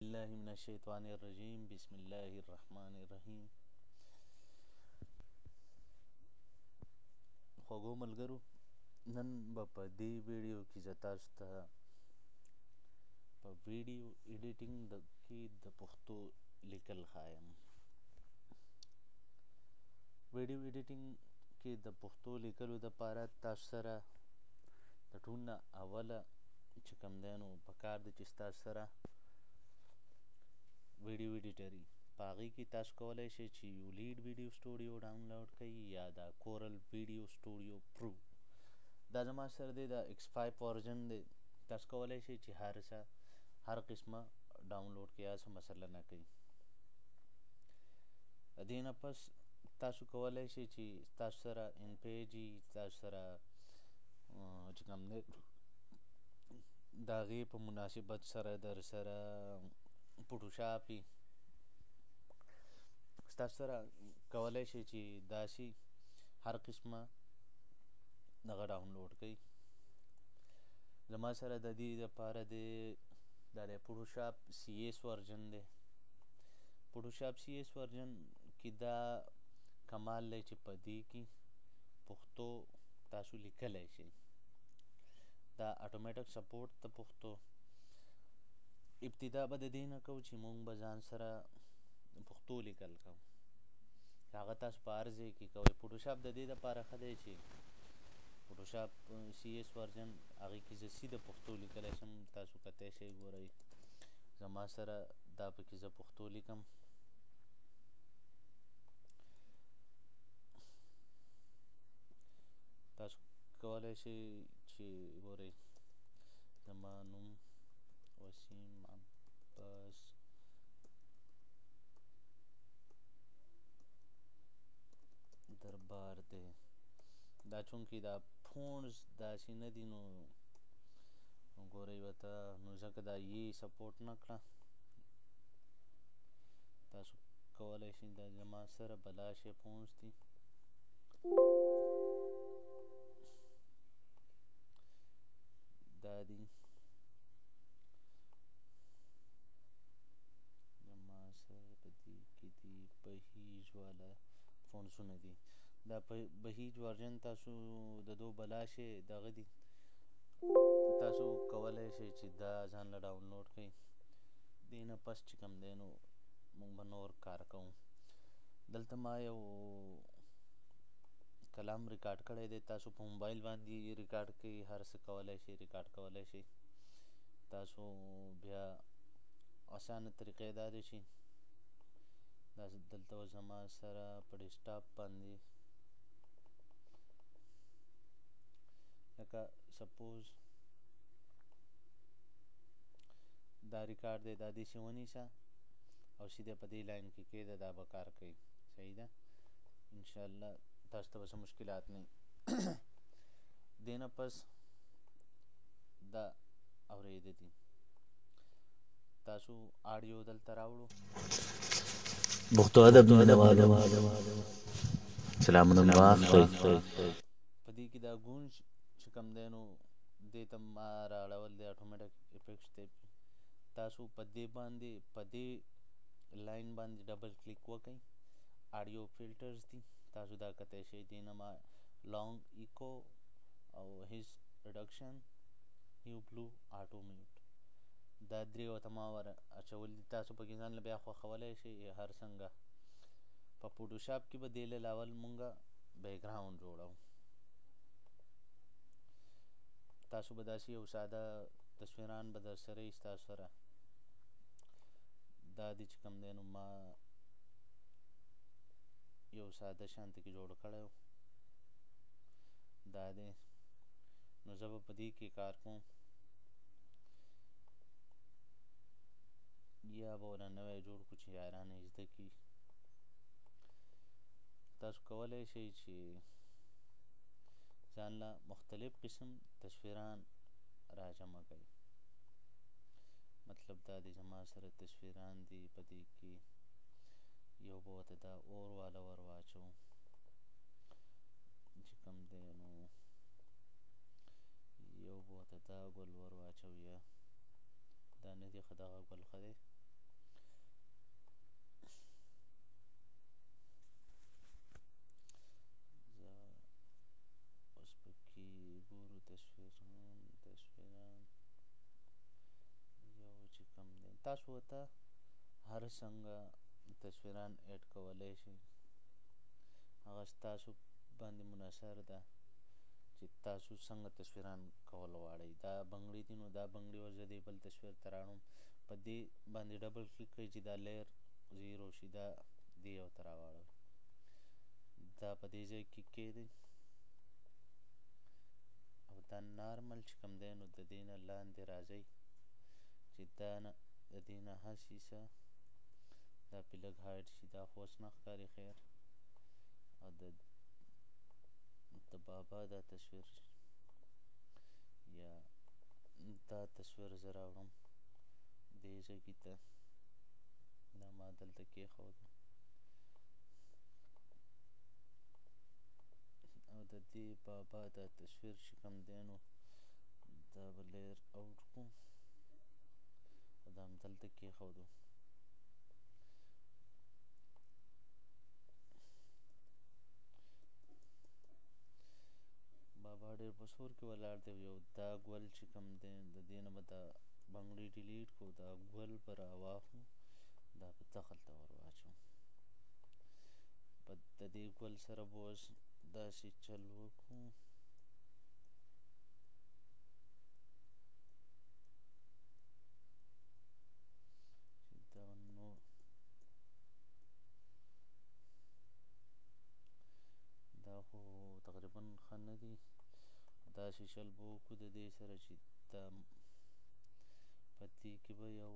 الله من الشیطان الرجیم بسم الله الرحمن الرحیم. خوږو ملګرو، نن به په دې ویډیو کې زه تاسو ته په ویډیو ایډیټینګ کې د پښتو لیکل ښایم. ویډیو ایډیټینګ کې د پښتو لیکلو دپاره تاسو سره د ټول نه اوله چې کوم دی نو پکار دی چې ستاسو سره ویډیو ایډیټر وي. په هغې کې تاسو کولی شئ چې یو لیډ ویډیو سټوډیو ډاونلوډ کړئ یا دا کورل ویډیو سټوډیو پرو. دا زما سره دی، دا X5 ورژن دی. تاسو کولی شئ چې هر قسمه ډاونلوډ کړئ، هڅه مسله نه کوي. د دې نه پس تاسو کولی شئ چې تاسو سره ان پیج وي، تاسو سره چې کوم دی د هغې په مناسبت سره در سره فوټوشاپ وي، ستاسو سره کولی شئ چې داسې هر قسمه دغه ډاونلوډ کړئ. زما سره د دې دپاره دی دا دی فوټوشاپ CS ورژن دی. فوټوشاپ CS ورژن کې دا کمال دی چې په دې کې پښتو تاسو لیکلی شئ. دا اټومیټک سپورټ د پښتو. ابتدا به د دې نه کوو چې مونږ به ځان سره پښتو لیکل کوو، هغه تاسو په هر ځای کې کوئ. فوټوشاپ د دې دپاره ښه دی چې فوټوشاپ CS ورژن هغې کې زه سیده پښتو لیکلی شم. تاسو کتی شئ ګورئ زما سره دا پکې زه پښتو لیکم. تاسو کولی شئ چې ګورئ زما نوم وسیم عباس دربار دی. دا چونکې دا فونټس داسې نه دي نو ګورئ ورته، نو ځکه دا سپورټ نه کړه. تاسو کولی شئ دا زما سره بلاشی فونټس دي. دا دي زما سره په دې کې دي بهیج والا فونټسونه دي. دا بهیج ورژن تاسو د دو بلاشی دغه دي، تاسو کولی شئ چې دا ځان له ډاونلوډ کړئ. دې نه پس چې کوم دی نو موږ به نور کار کوو. دلته ما یو کلام ریکارډ کړی دی، تاسو په موبایل باندې ریکارډ کړئ، هر څه کولی شئ، ریکارډ کولی شئ. تاسو بیا اسانه طریقې دا دی چې داسې دلته زما سره په ډیسکټاپ باندې لکه سپوز دا ریکارډ دی، دا داسې ونیسه او سیده په دې لاین کې کېږده، دا به کار کوي. صحیح ده؟ انشاءالله تاسو ته به څه مشکلات نه وي. دې نه پس دا اورېده دي. تاسو آډیو دلته راوړو. پښتو ادب مینوالو سلامونه واخلئ. په دې کې دا ګونج چې کوم دی نو دې ته ما رااړول دی، اټومیټک افیکټس دی. تاسو په دې باندې په دې لاین باندې ډبل کلیک وکئ. آډیو فلټرز دي، تاسو دا کتی شئ. دې نه ما لانګ ایکو او هیز ریډکشن نیو بلو آټو میوټ دا درې ورته ما ور اچولي دي. تاسو پکې ځان له بیا خوښولی شئ هر څنګه. په فوټوشاپ کې به دې له اول مونږه بیکګراؤنډ جوړو. تاسو به داسې یو ساده تصویران به در سره وي ستاسو سره. دا دې چې کوم دی نو ما یو ساده شانته کې جوړ کړی و. دا دی نو زه به په دې کې کار کوم، یا به ورنه نوی جوړ کړو چې یاران یې زده کړي. تاسو کولی شئ چې ځان له مختلف قسم تصویران را جمع کړئ. مطلب دا دی زما سره تصویران دي، په دې کې یو به ورته دا اور والا ور واچوو چې کوم دی نو، یو به ورته دا ګل ور واچوو، یا دا نه دی ښه، دغه ګل ښه دی. تاسو ورته هر څنګه تصویران ایډ کولی شئ، هغه ستاسو باندې منحصر ده چې تاسو څنګه تصویران کول غواړئ. دا بنګړي دي نو دا بنګړي ور زه دې بل تصویر ته راوړم، په دې باندې ډبل کلیک کړئ چې دا لیر زیرو شي، دا دې یو ته راواړوئ. دا په دې ځای کې کښېږدئ او دا نارمل چې کوم دی نو د دې نه لاندې راځئ چې دا نه د دې نه هسې څه دا پې لږ هایډ شي، دا خو اوس نه ښکاري خیر. او د بابا دا تصویر یا دا تصویر زه راوړم دې ځای ته، دا ما دلته کېښود او د دې بابا دا تصویر چې کوم دی نو دا به لیر اوټ کړو او دا همدلته کېښودو. بابا ډېر په سور کې ولاړ دی، یو دا ګل چې کوم دی د دې نه به دا بنګړي ډیلیټ کړو، دا ګل به راواخلو، دا به دخل ته ور واچوو. په د دې ګل سره به اوس داسې چل وکړو چې دا نو دا خو تقریبا ښه نه دي، داسې چل به وکړو د دې سره چې دا په دې کې به یو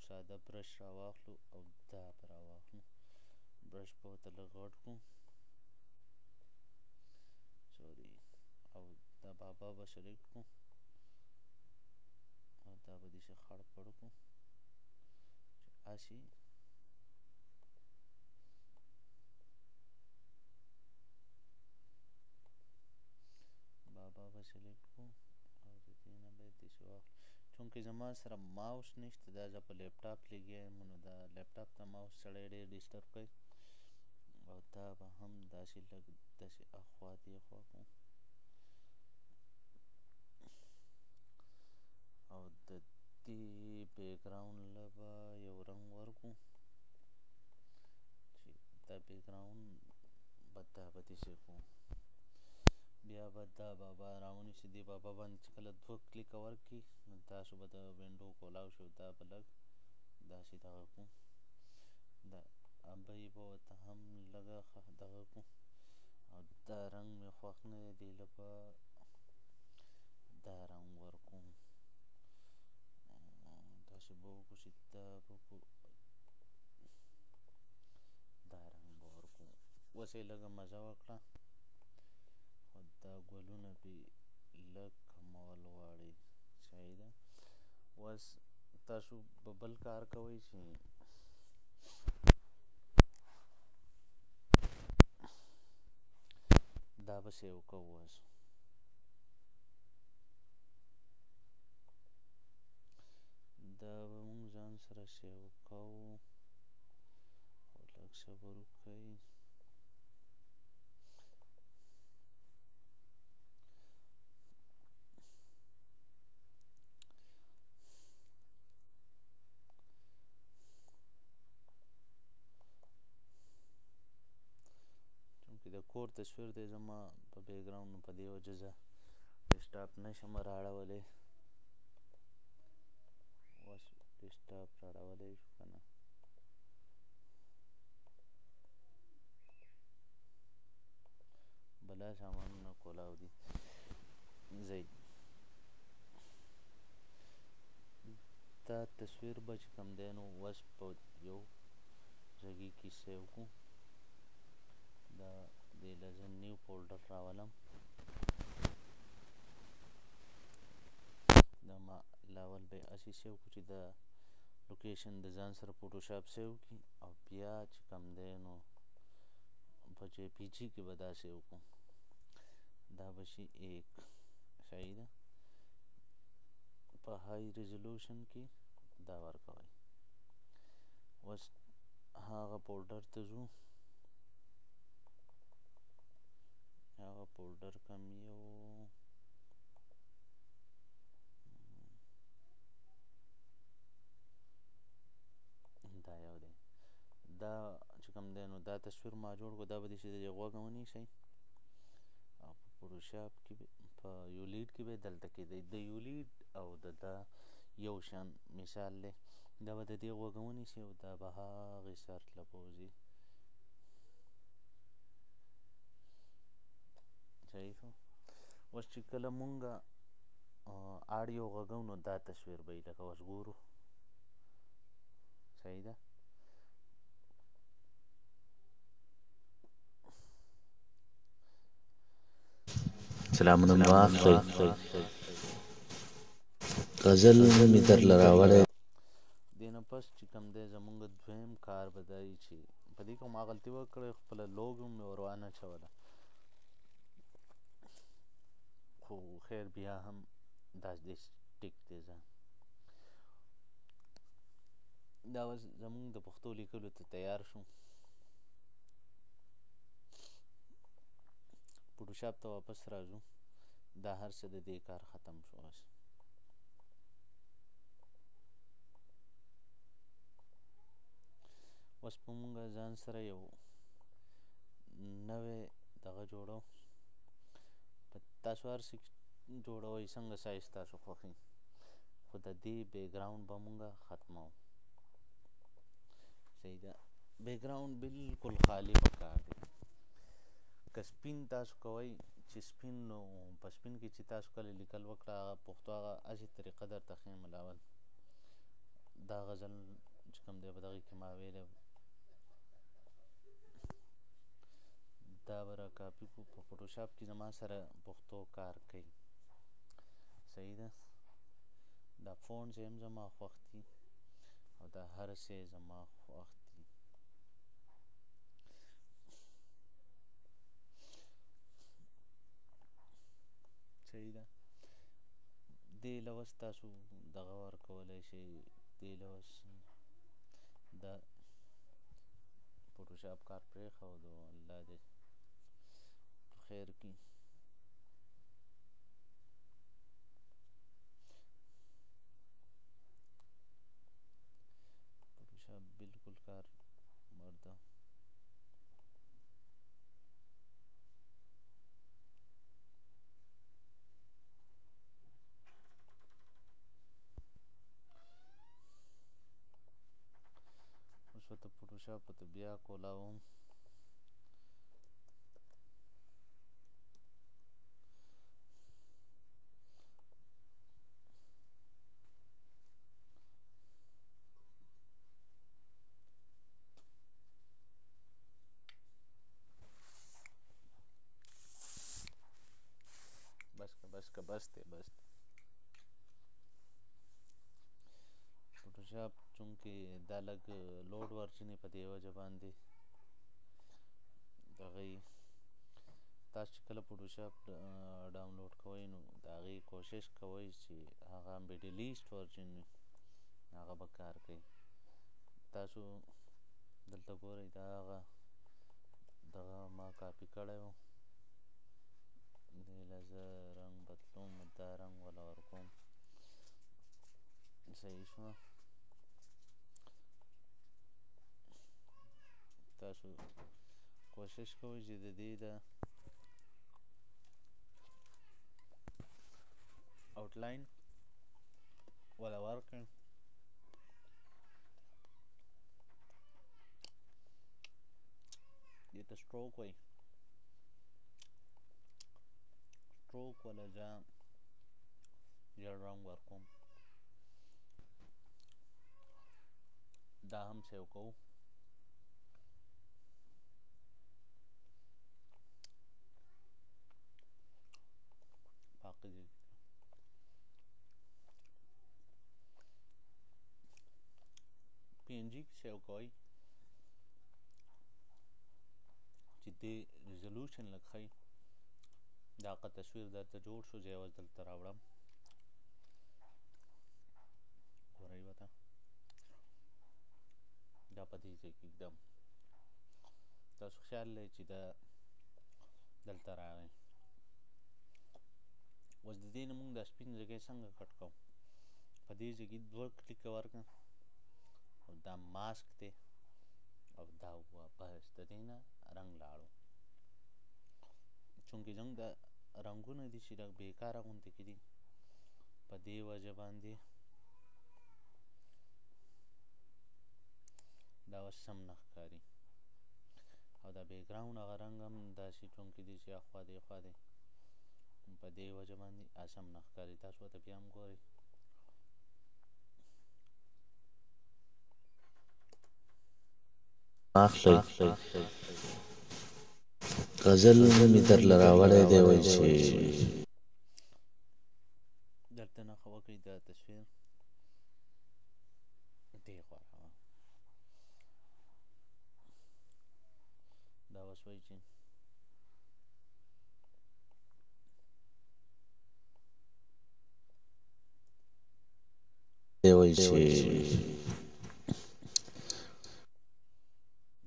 ساده برش راواخلو او دا به راواخلو، برش به ورته لږ غټ کړو سوري، او دا بابا به سلیکټ کړو او دا به داسې خړ پړ کړو چې هسې بابا به سلیکټ کړو او د دې نه به یې داسې واخلو. چونکې زما سره ماوس نشته، دا زه په لیپټاپ لګیا یم نو دا لیپټاپ ته ماوس سړی ډېر ډسټرب کوي، او دا به هم داسې لږ داسې اخوا دېخوا کړو او د دې بیکګراونډ له به یو رنګ ورکړو چې دا بیکګراونډ به دا به داسې کړو. بیا به دا بابا راونیسو، دې بابا باندې چې کله دوه کلیکه ورکړي نو تاسو به د وینډو کولاو شي، دا به لږ داسې دغه کړو، دا ابۍ به ورته هم لږه دغه کړو او دا رنګ مې خوښ نه دی، دې له به دا رنګ ورکړو، داسې به وکړو چې دا به دا رنګ به ورکړو. اوس یې لږه مزه وکړه خو دا ګلونه پې لږ کمول غواړي، صحیح ده. اوس تاسو به بل کار کوئ چې دا به سیو کوو، اوس دا به مونږ ځان سره سیو کوو خو لږ صبر وکئ. د کور تصویر دی زما په بیکګراونډ، نو په دې وجه زه ډسټاپ نشم رااړولی، اوس ډسټاپ رااړولی شو که نه، بلا سامانونه کولاو دي ځئ. دا تصویر به چې کوم دی نو اوس په یو ځای کې سیو کړو، دا دې له زه نیو فولډر راولم، دا ما لاول به یې هسې سیو کړو چې د لوکیشن د ځان سره فوټوشاپ سیو کړي او بیا چې کوم دی نو په جی پی جي کې به دا سیو کړو، دا به شي ایک، صحیح ده. په های ریزولوشن کې دا ورکوئ. اوس هغه فولډر ته ځو، هغه فولډر کم یو کوم دی نو دا تصویر ما جوړ کړو دا به داسې د غوږه ونیسئ او په فوټوشاپ کې په یولیډ کې به دلته کې د یولیډ او د دا یو شان مثال دی دا به د دې غوږه ونیسئ او دا به هغې سر ته بوځي صحیح شو اوس چې کله مونږه آډیو غږو نو دا تصویر به وي لکه اوس ګورو صحیح ده سلامونه مو واخلئ غزل مې درله راوړی دې نه پس چې کوم دی زمونږ دویم کار به دا وي چې په دې کې ما غلطي وکړې خپله لوګو مې ور وانچوله خو خیر بیا هم دا دې ټیک دی ځه دا اوس زمونږ د پښتو لیکلو ته تیار شو فوټوشاپ ته واپس راځو دا هر څه د دې کار ختم شو اوس اوس په مونږه ځان سره یو نوی دغه جوړو تاسو هر څه جوړوئ څنګه سایز تاسو خوښي خو د دې بیکګراوند به مونږه ختمو صحیح ده بیکګراوند بالکل خالی پکار دی که سپین تاسو کوئ چې سپین نو په سپین کې چې تاسو کله لیکل وکړه هغه پښتو هغه هسې طریقه درته ښیم الاول دا غزل چې کوم دی په دغې کې ما ویلی دا به را کاپي کړو په فوټوشاپ کې زما سره پښتو کار کوي صحیح ده دا فونټس هم زما خوښ دي او دا هر څه زما خوښ دي صحیح ده دې لوس تاسو دغه ورکولی شئ دې لوس دا فوټوشاپ کار پرېښودو الله دې خیر کړي فوټوشاپ بالکل کار مرده اوس ورته فوټوشاپ ورته بیا کولاوم بس دی فوټوشاپ چونکې دا لږ لوډ ورجن یې په دې وجه باندې دغه تاسو چې کله فوټوشاپ ډاونلوډ کوئ نو د هغې کوشش کوئ چې هغه میډل ایسټ ورجن وي هغه به کار کوي تاسو دلته ګورئ دا هغه دغه ما کاپي کړی و دې له زه رنګ بدلوم دا رنګ وله ورکوم صحیح شوه تاسو کوشش کوئ چې د دې د آوټلاین وله ورکړئ دې ته سټروک وایي سټروک وله زه ژیړ رنګ ورکوم دا هم سیو کوو باقي دي پی ان جی کې سیو کوئ چې دې ریزولوشن لږ ښیي دا هغه تصویر درته جوړ شو زه یې اوس دلته راوړم ګورئ ورته دا په دې ځای کې ږدم تاسو خیال لرئ چې دا دلته راغی اوس د دې نه مونږ دا سپین ځای څنګه کټ کوو په دې ځای کې 2 کلیکه ورکړه او دا ماسک دی او دا وه بس د دې نه رنګ لاړو چونکې زموږ د رنګونه دي چې بېکاره غوندې کې دي په دې وجه باندې دا اوس سم نه ښکاري او د بیکګراوند هغه رنګ هم داسې چونکې دي چې اخوا دې خوا دی په دې وجه باندې سم نه ښکاري تاسو ورته بیا هم ګورئ اخلي غزل می درله راوړی دی وایي چې دلته نښه وکړئ دا تصویر دې خوا راوړه دا اوس وایي چې دی وایي چې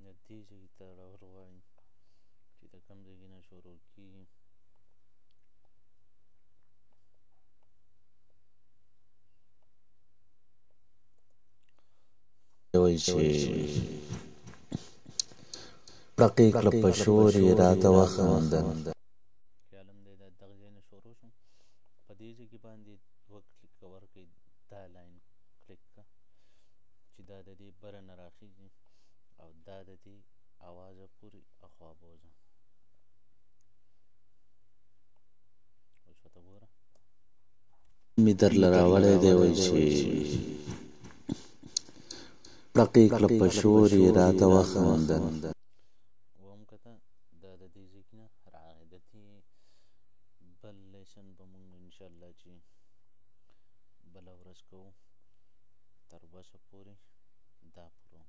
د دې ځای ته راور غواړي چې د کوم ځای نه شروع کېږي وایي چې پړقې کړه په شور یې راته وخندل خیال هم دی د دغه ځای نه شروع شو په دې ځای کې باندې دوه کلیکه ورکړئ دا لاین کلیک کړه چې دا د دې بره نه راخیږي او دا د دې اوازه پورې اخوا بوځه اوس ورته ګوره می درله راوړی دی وایي چې پړقې کړه په شور یې راته وخندل وهم کته دا د دې ځای نه راغی د دې بل لیسن به مونږ انشاءالله چې بله ورځ کوو تر اوسه پورې دا پوره